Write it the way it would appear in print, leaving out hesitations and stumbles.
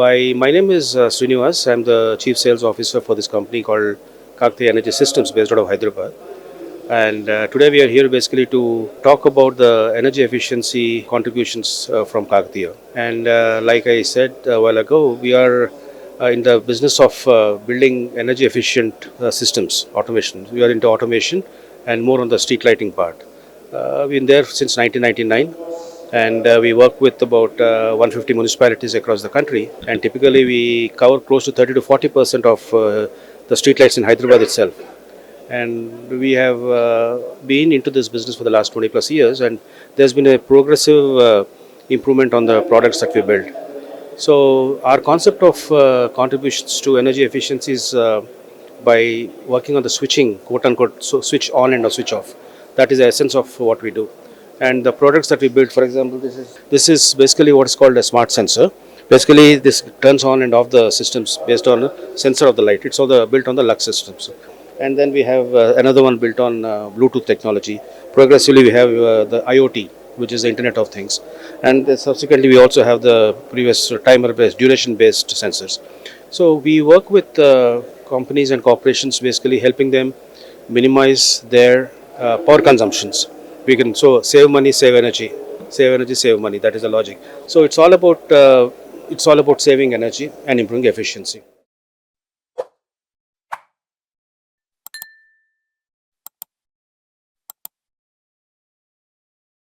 My name is Srinivas. I'm the Chief Sales Officer for this company called Kakatiya Energy Systems based out of Hyderabad. And today we are here basically to talk about the energy efficiency contributions from Kakatiya. And like I said a while ago, we are in the business of building energy efficient systems, automation. We are into automation and more on the street lighting part. We've been there since 1999 and we work with about 150 municipalities across the country, and typically we cover close to 30 to 40% of the streetlights in Hyderabad itself. And we have been into this business for the last 20 plus years, and there's been a progressive improvement on the products that we build. So our concept of contributions to energy efficiency is by working on the switching, quote unquote, so switch on and or switch off. That is the essence of what we do. And the products that we build, for example, this is basically what is called a smart sensor. Basically, this turns on and off the systems based on a sensor of the light. It's all built on the Lux systems. And then we have another one built on Bluetooth technology. Progressively, we have the IoT, which is the Internet of Things. And subsequently, we also have the previous timer-based, duration-based sensors. So we work with companies and corporations, basically helping them minimize their power consumptions. We can save money, save energy, save money. That is the logic. So it's all about saving energy and improving efficiency.